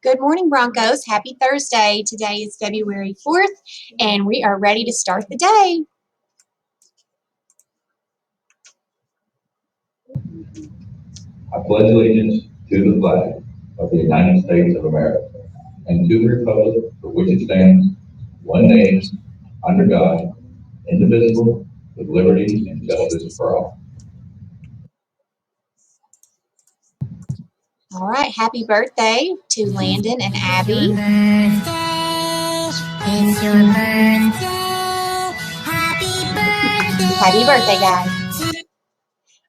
Good morning, Broncos. Happy Thursday. Today is February 4th, and we are ready to start the day. I pledge allegiance to the flag of the United States of America and to the republic for which it stands, one nation, under God, indivisible, with liberty and justice for all. All right, happy birthday to Landon and Abby. It's your birthday. Happy birthday, guys.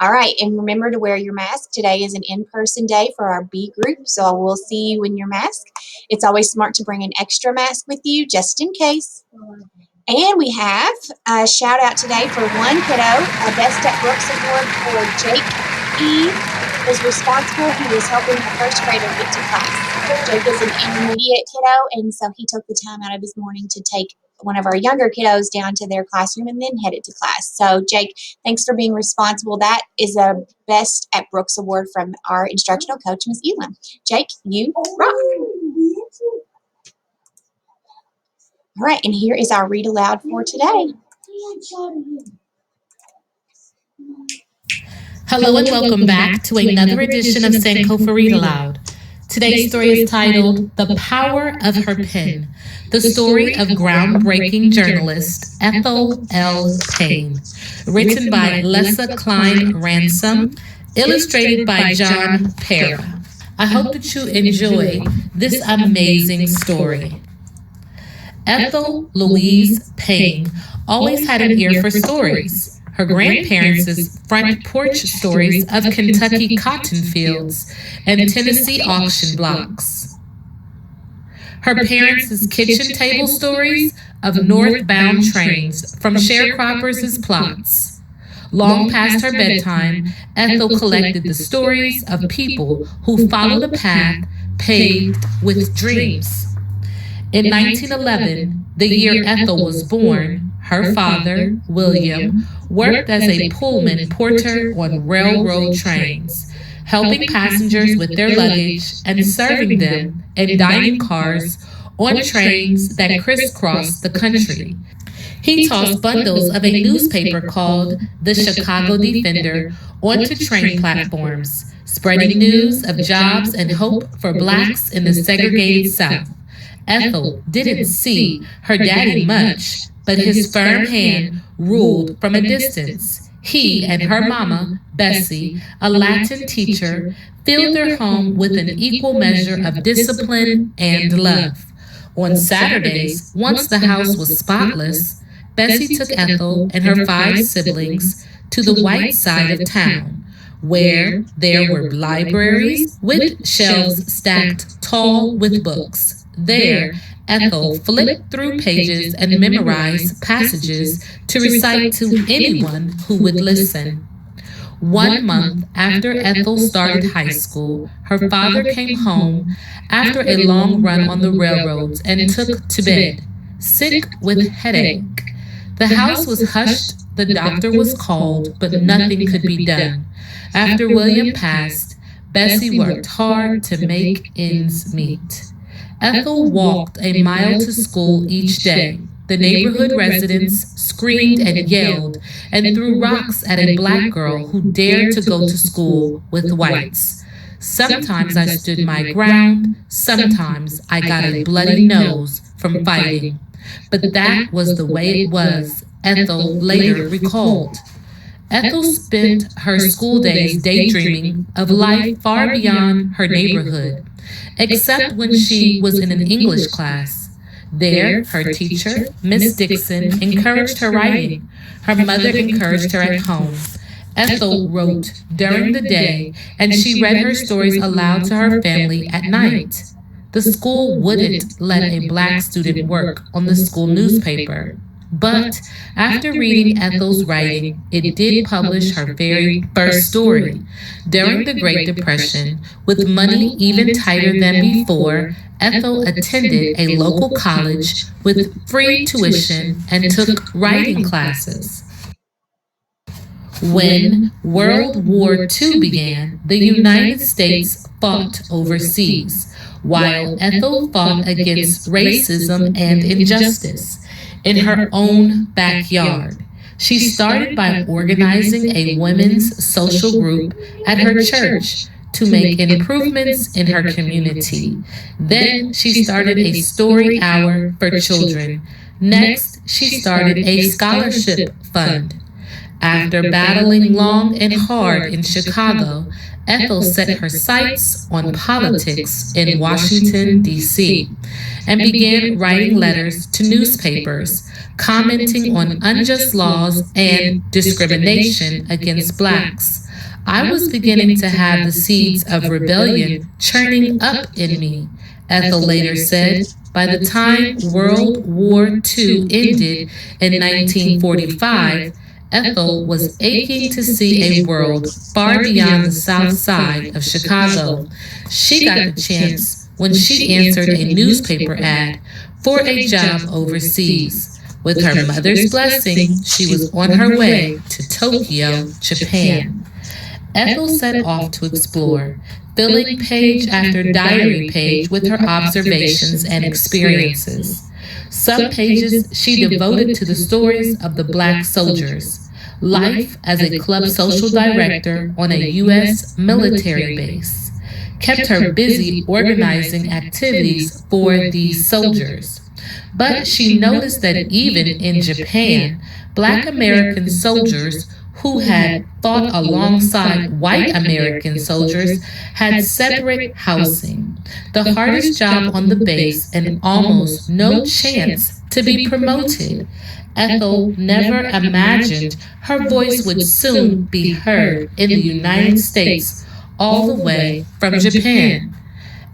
All right, and remember to wear your mask. Today is an in-person day for our B group, so we'll see you in your mask. It's always smart to bring an extra mask with you just in case. And we have a shout out today for one kiddo, a Best at Brooks Award for Jake E. was responsible. He was helping a first grader get to class. Jake is an intermediate kiddo, and so he took the time out of his morning to take one of our younger kiddos down to their classroom and then headed to class. So, Jake, thanks for being responsible. That is a Best at Brooks Award from our instructional coach, Ms. Elam. Jake, you rock. All right, and here is our read aloud for today. Hello and welcome back to another edition of Sankofa Read Aloud. Today's story is titled The Power of Her Pen, the story of groundbreaking journalist Ethel L. Payne, written by Lessa Klein Ransom, illustrated by John Pera. I hope that you enjoy this amazing story. Ethel Louise Payne always had an ear for stories. Her grandparents' front porch stories of Kentucky cotton fields and Tennessee auction blocks. Her parents' kitchen table stories of northbound trains from sharecroppers' plots. Long past her bedtime, Ethel collected the stories of people who followed a path paved with dreams. In 1911, the year Ethel was born, her father, William, worked as a Pullman porter on railroad trains, helping passengers with their luggage and serving them in dining cars on trains that crisscrossed the country. He tossed bundles of a newspaper called the Chicago Defender onto train platforms, spreading news of jobs and hope for blacks in the segregated South. Ethel didn't see her daddy much, but his firm hand ruled from a distance. He and her mama, Bessie, a Latin teacher, filled their home with an equal measure of discipline and love. On Saturdays, once the house was spotless, Bessie took Ethel and her 5 siblings to the white side of town, where there were libraries with shelves stacked tall with books. There, Ethel flipped through pages and memorized passages to recite to anyone who would listen. 1 month after Ethel started high school, her father came home after a long run on the railroads and took to bed, sick with headache. The house was hushed, the doctor was called, but nothing could be done. After William passed, Bessie worked hard to make ends meet. Ethel walked a mile to school each day. The neighborhood residents screamed and yelled and threw rocks at a black girl who dared to go to school with whites. Sometimes I stood my ground, sometimes I got a bloody nose from fighting. But that was the way it was, Ethel later recalled. Ethel spent her school days daydreaming of life far beyond her neighborhood, except when she was in an English class. There, her teacher, Miss Dixon, encouraged her writing. Her mother encouraged her at home. Ethel wrote during the day, and she read her stories aloud to her family at night. The school wouldn't let a black student work on the school newspaper. But after reading Ethel's writing, it did publish her very first story. During the Great Depression, with money even tighter than before, Ethel attended a local college with free tuition and took writing classes. When World War II began, the United States fought overseas, while Ethel fought against racism and injustice in her own backyard. She started by organizing a women's social group at her church to make improvements in her community. Then she started a story hour for children. Next, she started a scholarship fund. After battling long and hard in Chicago, Ethel set her sights on politics in Washington, D.C., and began writing letters to newspapers, commenting on unjust laws and discrimination against blacks. I was beginning to have the seeds of rebellion churning up in me, Ethel later said. By the time World War II ended in 1945, Ethel was aching to see a world far beyond the south side of Chicago. She got the chance when she answered a newspaper ad for a job overseas. With her mother's blessing, she was on her way to Tokyo, Japan. Ethel set off to explore, filling page after diary page with her observations and experiences. Some pages she devoted to the stories of the black soldiers, life as a club social director on a U.S. military base, kept her busy organizing activities for these soldiers. But she noticed that even in Japan, black American soldiers who had fought alongside white American soldiers had separate housing, the hardest job on the base, and almost no chance to be promoted. Ethel never imagined her voice would soon be heard in the United States, all the way from Japan.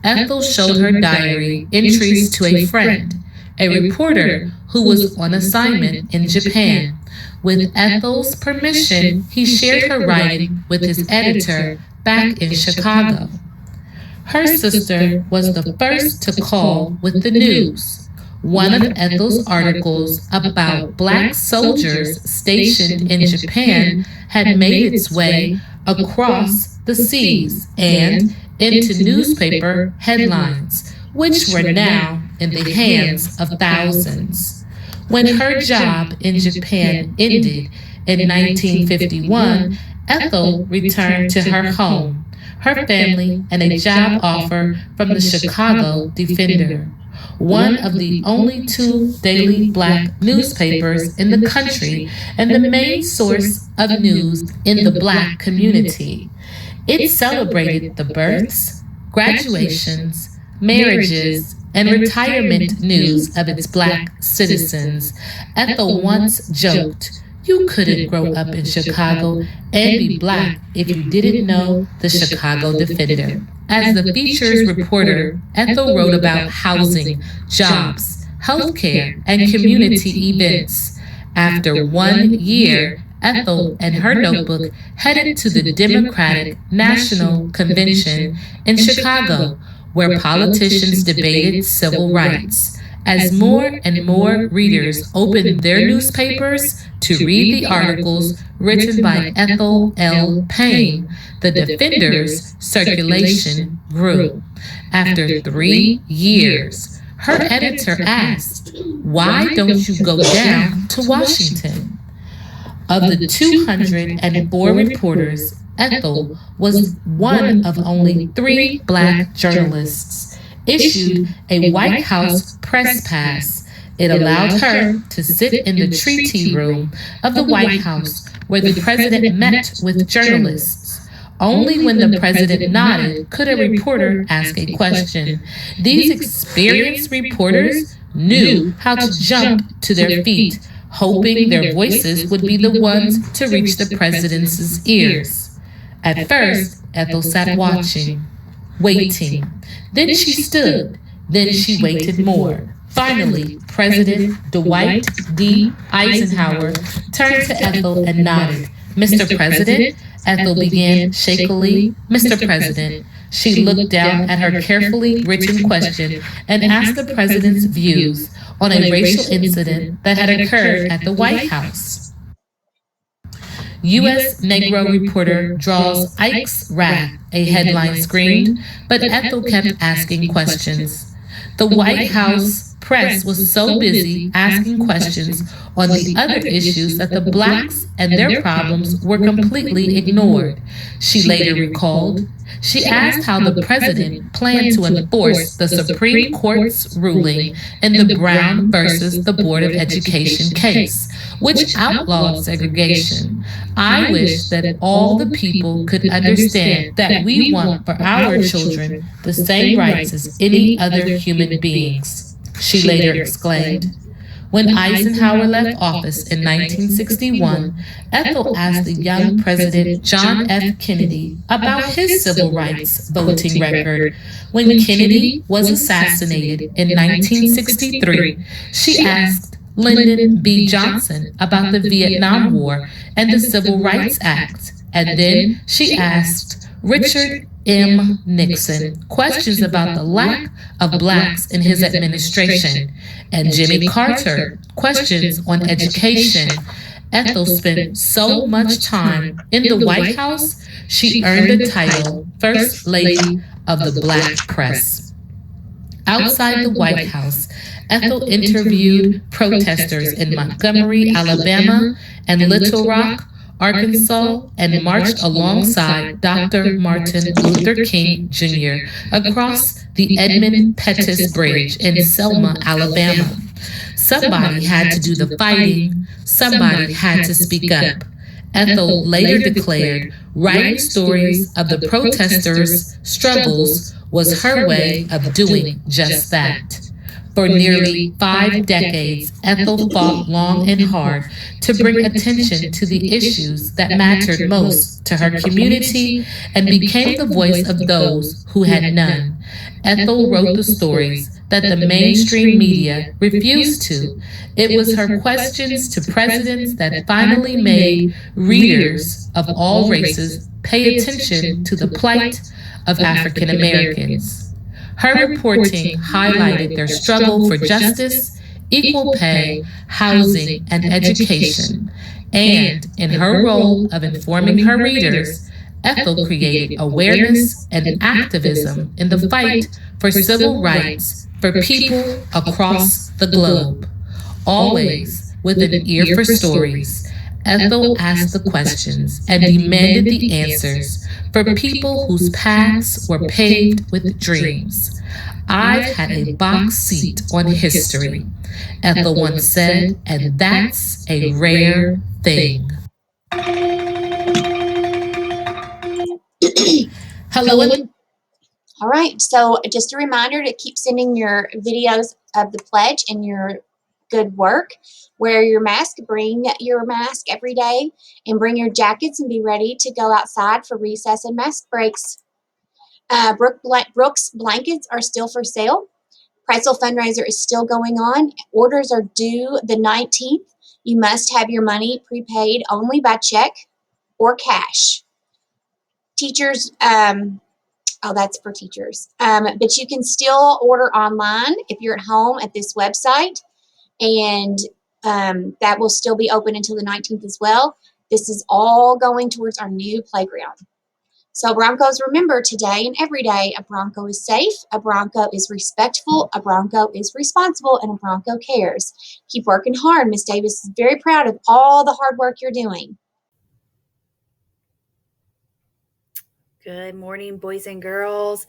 Ethel showed her diary entries to a friend, a reporter who was on assignment in Japan. With Ethel's permission, he shared her writing with his editor back in Chicago. Her sister was the first to call with the news. One of Ethel's articles about black soldiers stationed in Japan had made its way across the seas and into newspaper headlines, which were now in the hands of thousands. When her job in Japan ended in 1951, Ethel returned to her home, her family, and a job offer from the Chicago Defender, one of the only two daily black newspapers in the country and the main source of news in the black community. It celebrated the births, graduations, marriages, and retirement news of its black citizens. Ethel once joked, "You couldn't grow up in Chicago and be black if you didn't know the Chicago Defender." As the features reporter, Ethel wrote about housing, jobs, healthcare, and community events. After 1 year, Ethel and her notebook headed to the Democratic National Convention in Chicago, where politicians debated civil rights. As more and more readers opened their newspapers to read the articles written by Ethel L. Payne, the Defender's circulation grew. After 3 years, her editor asked, "Why don't you go down to Washington?" Of the 204 reporters, Ethel was one of only 3 black journalists issued a White House press pass. It allowed her to sit in the treaty room of the White House where the president met with journalists. Only when the president nodded could a reporter ask a question. These experienced reporters knew how to jump to their feet, hoping their voices would be the ones to reach the president's ears. At first, Ethel sat watching, waiting. Then she stood. Then she waited more. Finally, President Dwight D. Eisenhower turned to Ethel and nodded. "Mr. President," Ethel began shakily. "Mr. President." She looked down at her carefully written question and asked the president's views on a racial incident that had occurred at the White House. U.S. Negro reporter draws Ike's wrath, a headline screamed, but Ethel kept asking questions. The White House press was so busy asking questions on the other issues that the blacks and their problems were completely ignored, she later recalled. She asked how the president planned to enforce the Supreme Court's ruling in the Brown versus the Board of Education case, which outlawed segregation. I wish that all the people could understand that we want for our children the same rights as any other human beings, she later exclaimed. When Eisenhower left office in 1961, Ethel asked the young President John F. Kennedy about his civil rights voting record. When Kennedy was assassinated in 1963, she asked Lyndon B. Johnson about the Vietnam War and the Civil Rights Act. And then she asked Richard M. Nixon questions about the lack of blacks in his administration, and Jimmy Carter questions on education. Ethel spent so much time in the White House, she earned the title First Lady of the Black Press. Outside the White House, Ethel interviewed protesters in Montgomery, Alabama, and Little Rock, Arkansas, and marched alongside Dr. Martin Luther King Jr. across the Edmund Pettus Bridge in Selma, Alabama. Somebody had to do the fighting, somebody had to speak up. Ethel later declared writing stories of the protesters' struggles was her way of doing just that. For nearly 5 decades, Ethel fought long and hard to bring attention to the issues that mattered most to her community and became the voice of those who had none. Ethel wrote the stories that the mainstream media refused to. It was her questions to presidents that finally made readers of all races pay attention to the plight of African Americans. Her reporting highlighted their struggle for justice, equal pay, housing, and education. And in her role of informing her readers, Ethel created awareness and activism in the fight for civil rights for people across the globe. Always with an ear for stories, Ethel asked the questions and demanded the answers for people whose paths were paved with dreams. I've had a box seat on history, Ethel once said, and that's a rare thing. Hello and All right, so just a reminder to keep sending your videos of the pledge and your good work. Wear your mask, bring your mask every day, and bring your jackets and be ready to go outside for recess and mask breaks. Brooks blankets are still for sale. Pretzel fundraiser is still going on. Orders are due the 19th. You must have your money prepaid only by check or cash. Teachers, that's for teachers. But you can still order online if you're at home at this website, and that will still be open until the 19th as well. This is all going towards our new playground. So Broncos, remember today and every day, a Bronco is safe, a Bronco is respectful, a Bronco is responsible, and a Bronco cares. Keep working hard. Miss Davis is very proud of all the hard work you're doing. Good morning, boys and girls.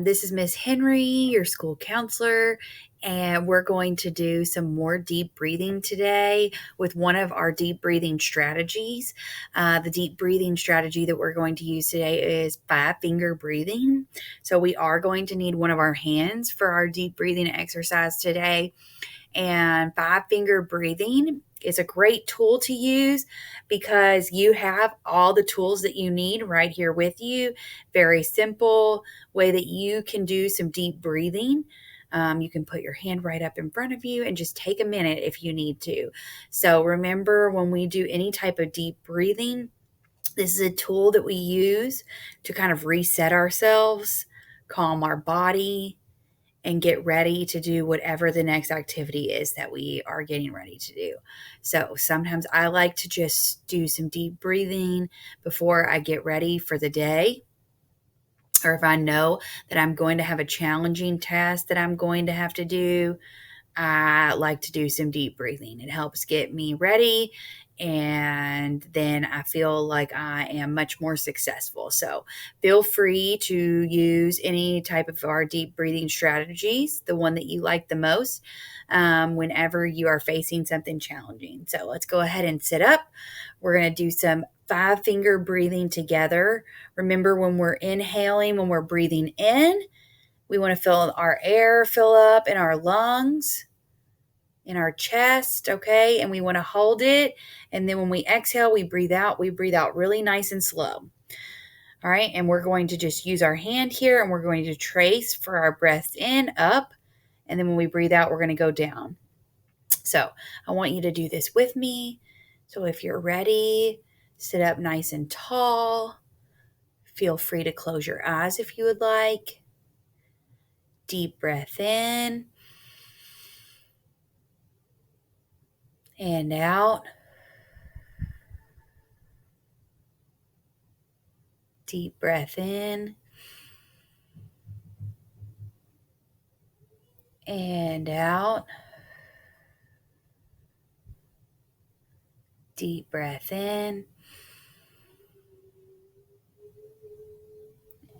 This is Miss Henry, your school counselor, and we're going to do some more deep breathing today with one of our deep breathing strategies. The deep breathing strategy that we're going to use today is 5-finger breathing. So we are going to need one of our hands for our deep breathing exercise today. And 5-finger breathing is a great tool to use because you have all the tools that you need right here with you. Very simple way that you can do some deep breathing. You can put your hand right up in front of you and just take a minute if you need to. So remember, when we do any type of deep breathing, this is a tool that we use to kind of reset ourselves, calm our body, and get ready to do whatever the next activity is that we are getting ready to do. So sometimes I like to just do some deep breathing before I get ready for the day. Or if I know that I'm going to have a challenging task that I'm going to have to do, I like to do some deep breathing. It helps get me ready, and then I feel like I am much more successful. So feel free to use any type of our deep breathing strategies, the one that you like the most, whenever you are facing something challenging. So let's go ahead and sit up. We're going to do some 5-finger breathing together. Remember, when we're inhaling, when we're breathing in, we want to feel our air fill up in our lungs, in our chest, okay? And we want to hold it. And then when we exhale, we breathe out really nice and slow. All right, and we're going to just use our hand here, and we're going to trace for our breaths in, up, and then when we breathe out, we're going to go down. So I want you to do this with me. So if you're ready, sit up nice and tall. Feel free to close your eyes if you would like. Deep breath in and out. Deep breath in and out. Deep breath in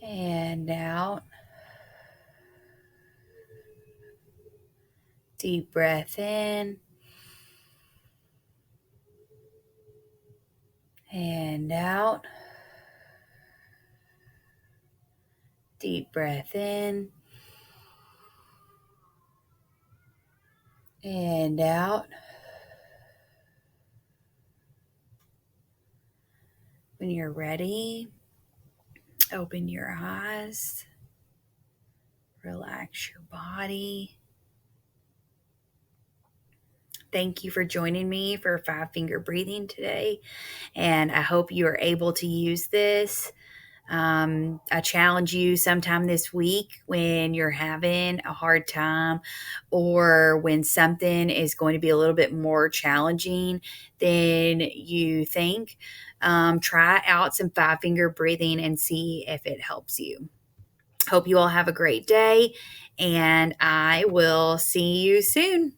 and out. Deep breath in and out. Deep breath in and out. When you're ready, open your eyes. Relax your body. Thank you for joining me for 5-finger breathing today, and I hope you are able to use this. I challenge you sometime this week when you're having a hard time or when something is going to be a little bit more challenging than you think, try out some 5-finger breathing and see if it helps you. Hope you all have a great day, and I will see you soon.